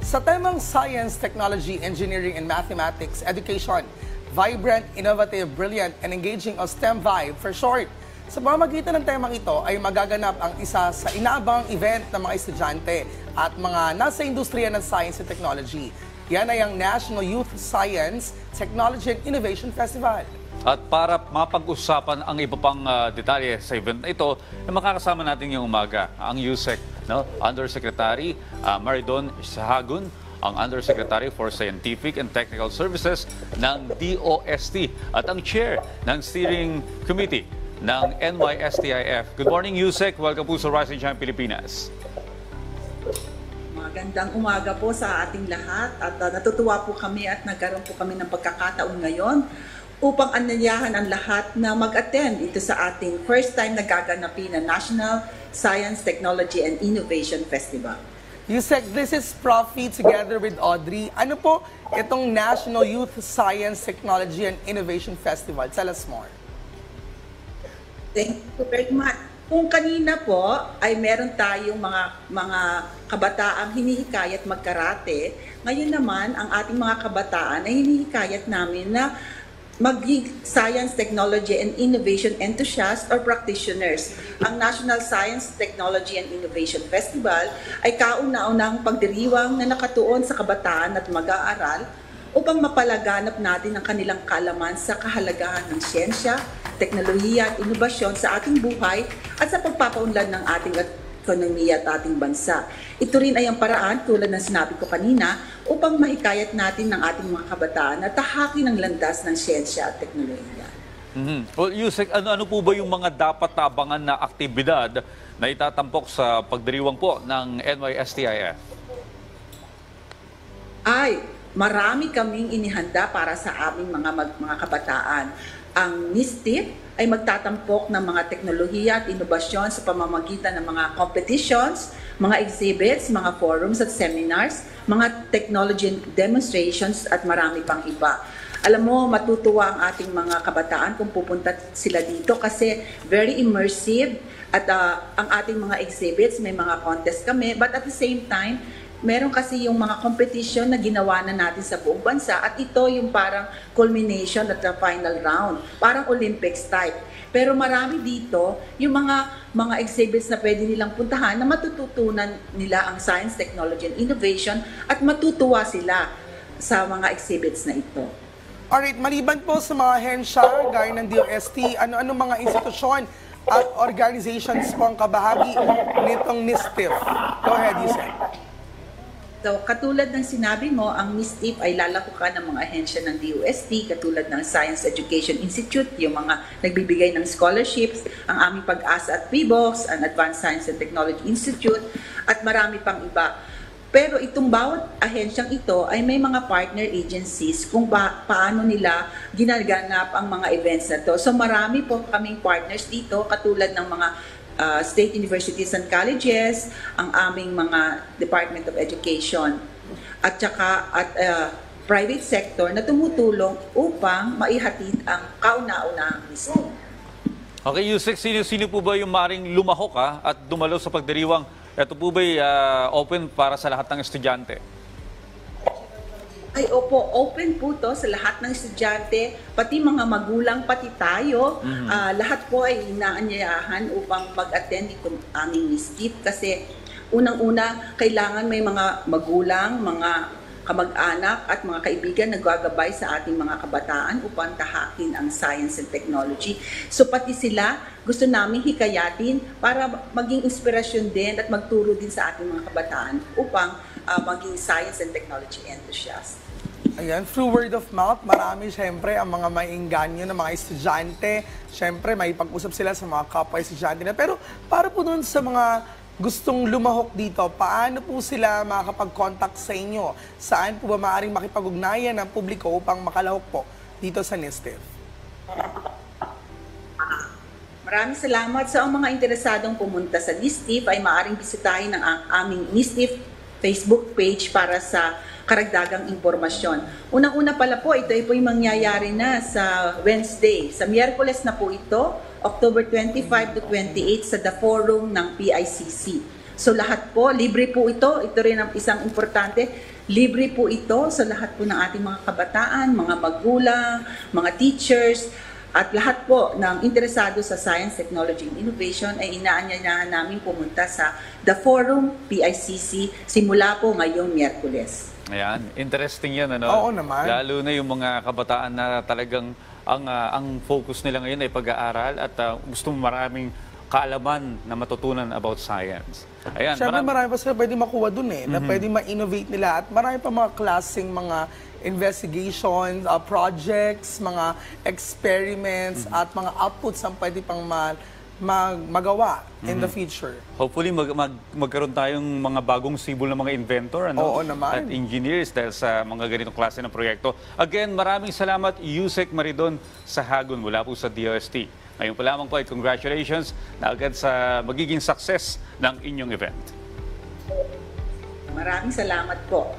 Sa temang Science, Technology, Engineering, and Mathematics Education, vibrant, innovative, brilliant, and engaging o STEM Vibe for short. Sa pamamagitan ng temang ito ay magaganap ang isa sa inaabang event ng mga estudyante at mga nasa industriya ng Science and Technology. Yan ay ang National Youth Science, Technology, and Innovation Festival. At para mapag-usapan ang iba pang detalye sa event na ito, makakasama natin ngayong umaga ang USEC, Undersecretary Maridon Sahagun, ang Undersecretary for Scientific and Technical Services ng DOST at ang Chair ng Steering Committee ng NYSTIF. Good morning, USEC. Welcome po sa Rising Giant Pilipinas. Magandang umaga po sa ating lahat at natutuwa po kami at nagkaroon po kami ng pagkakataon ngayon upang anyayahan ang lahat na mag-attend ito sa ating first time nagaganapin na National Science, Technology, and Innovation Festival. USEC, this is Profi together with Audrey. Ano po itong National Youth Science, Technology, and Innovation Festival? Tell us more. Thank you very much. Kung kanina po ay meron tayong mga kabataang hinihikayat magkarate, ngayon naman ang ating mga kabataan ay hinihikayat namin na maging science, technology, and innovation enthusiasts or practitioners. Ang National Science, Technology, and Innovation Festival ay kauna-unahang pagdiriwang na nakatuon sa kabataan at mag-aaral upang mapalaganap natin ang kanilang kaalaman sa kahalagahan ng siyensya, teknolohiya at inobasyon sa ating buhay at sa pagpapaunlad ng ating ekonomiya at ating bansa. Ito rin ay ang paraan, tulad ng sinabi ko kanina, upang mahikayat natin ng ating mga kabataan na tahakin ang landas ng siyensya at teknolohiya. Well, Yusek, ano po ba yung mga dapat tabangan na aktibidad na itatampok sa pagdiriwang po ng NYSTIF? Marami kaming inihanda para sa aming mga kabataan. Ang NISTIF ay magtatampok ng mga teknolohiya at inobasyon sa pamamagitan ng mga competitions, mga exhibits, mga forums at seminars, mga technology demonstrations at marami pang iba. Alam mo, matutuwa ang ating mga kabataan kung pupunta sila dito kasi very immersive at ang ating mga exhibits, may mga contest kami, but at the same time, meron kasi yung mga competition na ginawa na natin sa buong bansa at ito yung parang culmination at the final round, parang Olympics type. Pero marami dito yung mga exhibits na pwede nilang puntahan na matututunan nila ang science, technology, and innovation at matutuwa sila sa mga exhibits na ito. Alright, maliban po sa mga hensya, gaya ng DOST, ano mga institusyon at organizations po ang kabahagi nitong NISTIF? Go ahead, Yusek. So, katulad ng sinabi mo, ang NISTIF ay lalakukan ng mga ahensya ng DOST, katulad ng Science Education Institute, yung mga nagbibigay ng scholarships, ang aming Pag-asa at PBOX, ang Advanced Science and Technology Institute, at marami pang iba. Pero itong bawat ahensyang ito ay may mga partner agencies kung paano nila ginaganap ang mga events na to. So marami po kaming partners dito, katulad ng mga state universities and colleges, ang aming mga Department of Education at saka private sector na tumutulong upang maihatid ang kauna-unahang misyon. Okay, Yusek, sino po ba yung maring lumahok at dumalo sa pagdiriwang? Ito po ba open para sa lahat ng estudyante? Ay, opo, open po to sa lahat ng estudyante, pati mga magulang, pati tayo. Lahat po ay inaanyayahan upang mag-attend itong aming NISTIF kasi unang-una, kailangan may mga magulang, mga kamag-anak at mga kaibigan na gagabay sa ating mga kabataan upang tahakin ang science and technology. So pati sila, gusto namin hikayatin para maging inspirasyon din at magturo din sa ating mga kabataan upang maging science and technology enthusiast. Ayan, through word of mouth, marami siyempre ang mga maiengganyo ng mga estudyante. Siyempre, may pag-usap sila sa mga kapwa estudyante na. Pero para po doon sa mga gustong lumahok dito, paano po sila makakapag-contact sa inyo? Saan po ba maaaring makipag-ugnayan ng publiko upang makalahok po dito sa NISTIF? Maraming salamat sa mga interesadong pumunta sa NISTIF ay maaaring bisitahin ang aming NISTIF Facebook page para sa karagdagang impormasyon. Unang-una pala po, ito ay po yung mangyayari na sa Wednesday. Sa Miyerkules na po ito, October 25 to 28 sa The Forum ng PICC. So lahat po, libre po ito. Ito rin ang isang importante. Libre po ito sa lahat po ng ating mga kabataan, mga magulang, mga teachers, at lahat po ng interesado sa Science, Technology, and Innovation ay inaanyayahan namin pumunta sa The Forum PICC simula po ngayong Miyerkules. Ayan, interesting yan, ano? Oo naman. Lalo na yung mga kabataan na talagang ang focus nila ngayon ay pag-aaral at gusto maraming kaalaman na matutunan about science. Ayan, Siyempre marami pa sila pwede makuha dun na pwede ma-innovate nila at marami pa mga klaseng mga investigations, projects, mga experiments at mga outputs ang pwede pang magawa in the future. Hopefully magkaroon tayong mga bagong sibol ng mga inventor, ano? Oo naman. At engineers dahil sa mga ganitong klase ng proyekto. Again, maraming salamat Yusek Maridon Sahagun mula po sa DOST. Ngayon pa lamang po ay congratulations na agad sa magiging success ng inyong event. Maraming salamat po.